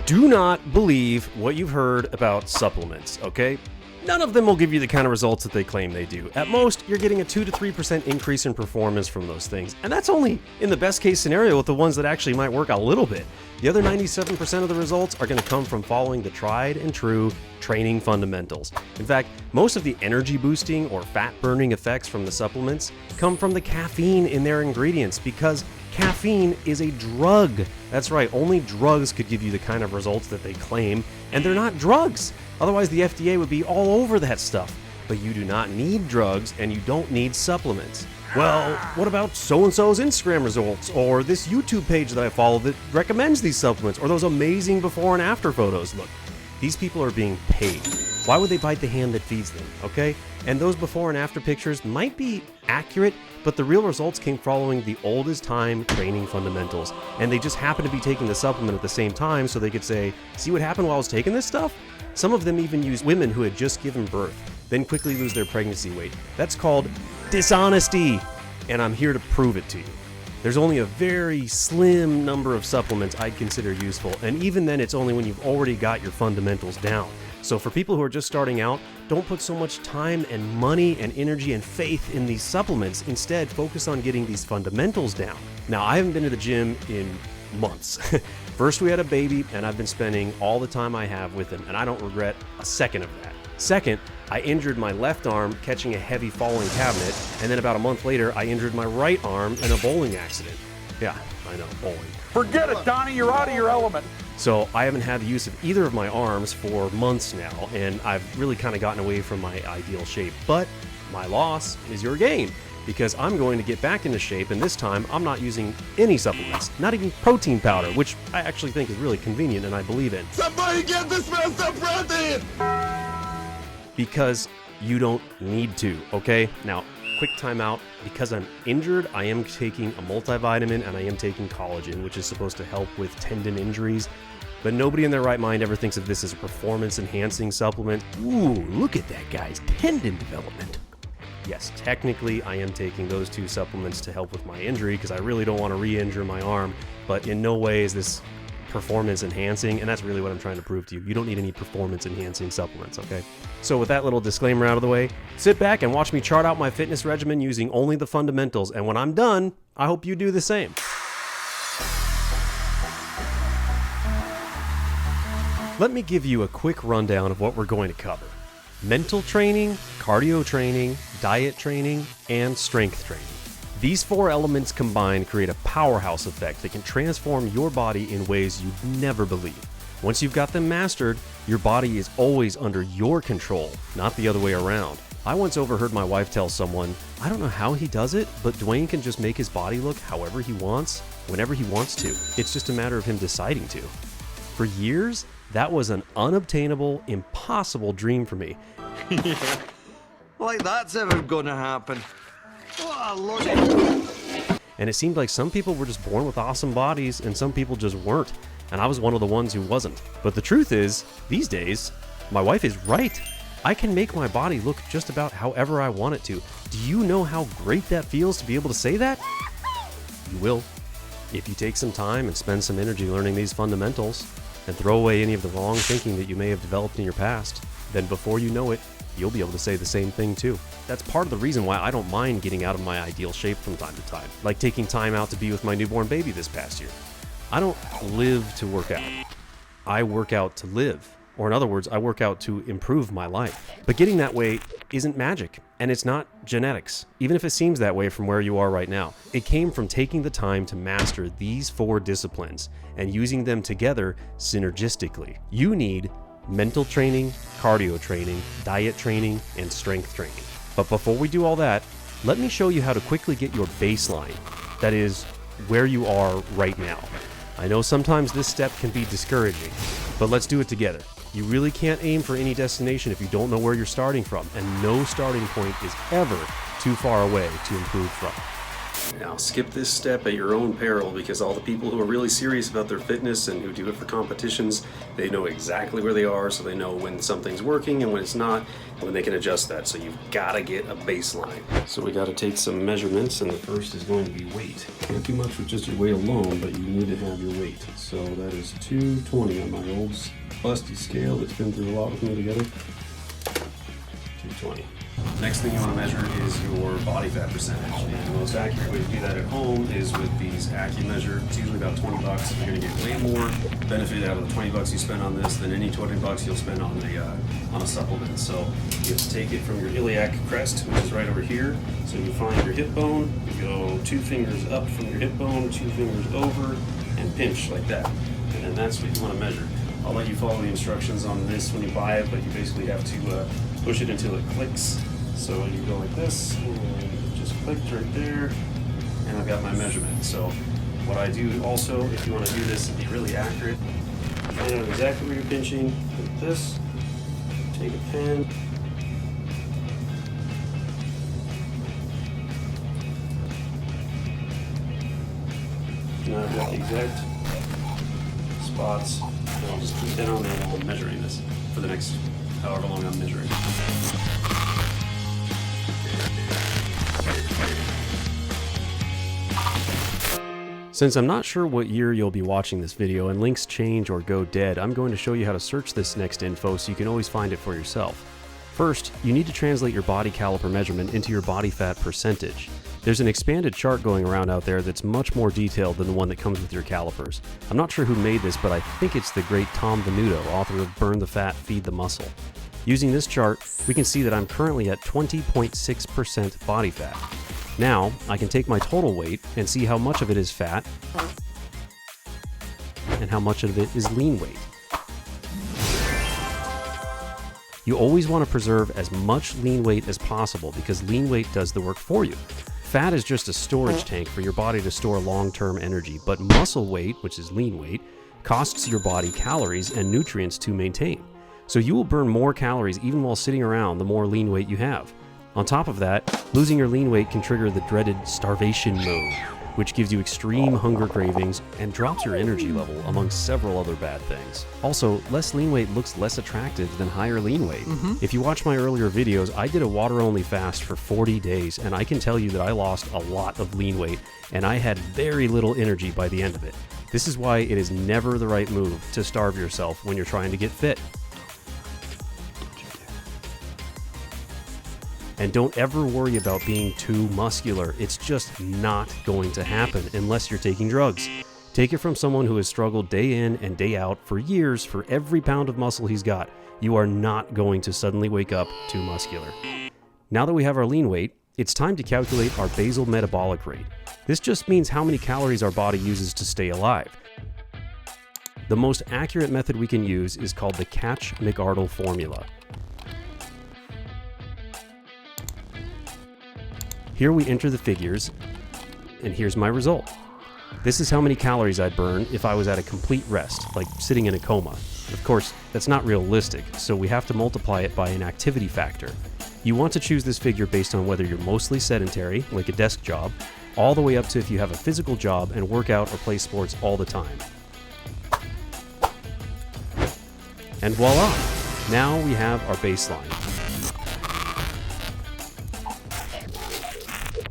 Do not believe what you've heard about supplements, okay? None of them will give you the kind of results that they claim they do. At most, you're getting a 2 to 3% increase in performance from those things. And that's only in the best case scenario with the ones that actually might work a little bit. The other 97% of the results are going to come from following the tried and true training fundamentals. In fact, most of the energy boosting or fat burning effects from the supplements come from the caffeine in their ingredients because caffeine is a drug. That's right, only drugs could give you the kind of results that they claim, and they're not drugs. Otherwise, the FDA would be all over that stuff. But you do not need drugs, and you don't need supplements. Well, what about so-and-so's Instagram results, or this YouTube page that I follow that recommends these supplements, or those amazing before and after photos? Look, these people are being paid. Why would they bite the hand that feeds them, okay? And those before and after pictures might be accurate, but the real results came following the oldest time training fundamentals. And they just happen to be taking the supplement at the same time so they could say, see what happened while I was taking this stuff? Some of them even use women who had just given birth, then quickly lose their pregnancy weight. That's called dishonesty, and I'm here to prove it to you. There's only a very slim number of supplements I'd consider useful, and even then it's only when you've already got your fundamentals down. So for people who are just starting out, don't put so much time and money and energy and faith in these supplements. Instead, focus on getting these fundamentals down. Now, I haven't been to the gym in months. First, we had a baby, and I've been spending all the time I have with him, and I don't regret a second of that. Second, I injured my left arm catching a heavy falling cabinet, and then about a month later, I injured my right arm in a bowling accident. Yeah, I know, bowling. Forget it, Donnie, you're out of your element. So I haven't had the use of either of my arms for months now, and I've really kind of gotten away from my ideal shape. But my loss is your gain, because I'm going to get back into shape, and this time I'm not using any supplements, not even protein powder, which I actually think is really convenient and I believe in. Somebody get this man some protein! Because you don't need to, okay? Now, quick timeout. Because I'm injured, I am taking a multivitamin and I am taking collagen, which is supposed to help with tendon injuries. But nobody in their right mind ever thinks of this as a performance-enhancing supplement. Ooh, look at that guy's tendon development. Yes, technically I am taking those two supplements to help with my injury because I really don't want to re-injure my arm, but in no way is this performance enhancing, and that's really what I'm trying to prove to you. You don't need any performance enhancing supplements, okay? So with that little disclaimer out of the way, sit back and watch me chart out my fitness regimen using only the fundamentals, and when I'm done, I hope you do the same. Let me give you a quick rundown of what we're going to cover. Mental training, cardio training, diet training, and strength training. These four elements combined create a powerhouse effect that can transform your body in ways you'd never believe. Once you've got them mastered, your body is always under your control, not the other way around. I once overheard my wife tell someone, I don't know how he does it, but Dwayne can just make his body look however he wants, whenever he wants to. It's just a matter of him deciding to. For years, that was an unobtainable, impossible dream for me. Like that's ever gonna happen. Oh, Lord. And it seemed like some people were just born with awesome bodies and some people just weren't. And I was one of the ones who wasn't. But the truth is, these days, my wife is right. I can make my body look just about however I want it to. Do you know how great that feels to be able to say that? You will. If you take some time and spend some energy learning these fundamentals and throw away any of the wrong thinking that you may have developed in your past, then before you know it, you'll be able to say the same thing too. That's part of the reason why I don't mind getting out of my ideal shape from time to time, like taking time out to be with my newborn baby this past year. I don't live to work out. I work out to live. Or in other words, I work out to improve my life. But getting that way isn't magic, and it's not genetics, even if it seems that way from where you are right now. It came from taking the time to master these four disciplines and using them together synergistically. You need mental training, cardio training, diet training, and strength training. But before we do all that, let me show you how to quickly get your baseline. That is, where you are right now. I know sometimes this step can be discouraging, but let's do it together. You really can't aim for any destination if you don't know where you're starting from, and no starting point is ever too far away to improve from. Now, skip this step at your own peril, because all the people who are really serious about their fitness and who do it for competitions, they know exactly where they are, so they know when something's working and when it's not, and when they can adjust that. So you've got to get a baseline. So we got to take some measurements, and the first is going to be weight. Can't do much with just your weight alone, but you need to have your weight. So that is 220 on my old busty scale that's been through a lot with me together. 220. Next thing you want to measure is your body fat percentage. And the most accurate way to do that at home is with these AccuMeasure. It's usually about 20 bucks. You're going to get way more benefit out of the 20 bucks you spend on this than any 20 bucks you'll spend on a supplement. So you have to take it from your iliac crest, which is right over here. So you find your hip bone, you go 2 fingers up from your hip bone, 2 fingers over, and pinch like that. And then that's what you want to measure. I'll let you follow the instructions on this when you buy it, but you basically have to push it until it clicks. So you go like this, and it just clicked right there, and I've got my measurement. So what I do also, if you want to do this and be really accurate, find out exactly where you're pinching, like this, take a pen, now I've got the exact spots, and I'll just keep that on there while I'm measuring this for the next however long I'm measuring. Since I'm not sure what year you'll be watching this video and links change or go dead, I'm going to show you how to search this next info so you can always find it for yourself. First, you need to translate your body caliper measurement into your body fat percentage. There's an expanded chart going around out there that's much more detailed than the one that comes with your calipers. I'm not sure who made this, but I think it's the great Tom Venuto, author of Burn the Fat, Feed the Muscle. Using this chart, we can see that I'm currently at 20.6% body fat. Now, I can take my total weight and see how much of it is fat and how much of it is lean weight. You always want to preserve as much lean weight as possible because lean weight does the work for you. Fat is just a storage tank for your body to store long-term energy, but muscle weight, which is lean weight, costs your body calories and nutrients to maintain. So you will burn more calories even while sitting around the more lean weight you have. On top of that, losing your lean weight can trigger the dreaded starvation mode, which gives you extreme hunger cravings and drops your energy level, among several other bad things. Also, less lean weight looks less attractive than higher lean weight. If you watch my earlier videos, I did a water-only fast for 40 days, and I can tell you that I lost a lot of lean weight, and I had very little energy by the end of it. This is why it is never the right move to starve yourself when you're trying to get fit. And don't ever worry about being too muscular. It's just not going to happen unless you're taking drugs. Take it from someone who has struggled day in and day out for years for every pound of muscle he's got. You are not going to suddenly wake up too muscular. Now that we have our lean weight, it's time to calculate our basal metabolic rate. This just means how many calories our body uses to stay alive. The most accurate method we can use is called the Katch-McArdle formula. Here we enter the figures, and here's my result. This is how many calories I'd burn if I was at a complete rest, like sitting in a coma. Of course, that's not realistic, so we have to multiply it by an activity factor. You want to choose this figure based on whether you're mostly sedentary, like a desk job, all the way up to if you have a physical job and work out or play sports all the time. And voila! Now we have our baseline.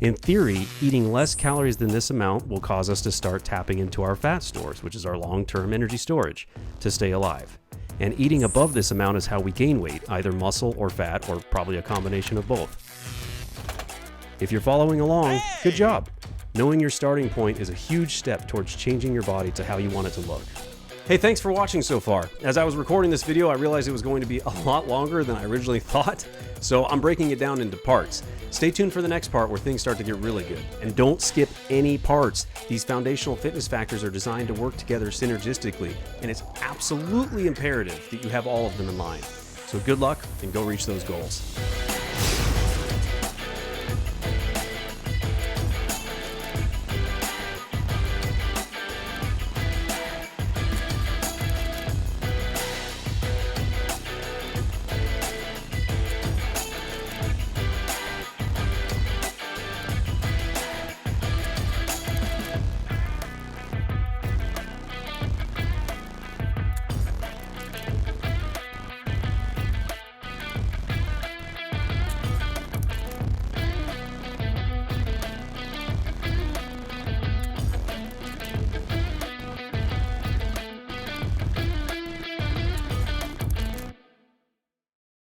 In theory, eating less calories than this amount will cause us to start tapping into our fat stores, which is our long-term energy storage, to stay alive. And eating above this amount is how we gain weight, either muscle or fat, or probably a combination of both. If you're following along, good job! Knowing your starting point is a huge step towards changing your body to how you want it to look. Hey, thanks for watching so far. As I was recording this video, I realized it was going to be a lot longer than I originally thought, so I'm breaking it down into parts. Stay tuned for the next part where things start to get really good. And don't skip any parts. These foundational fitness factors are designed to work together synergistically, and it's absolutely imperative that you have all of them in mind. So good luck and go reach those goals.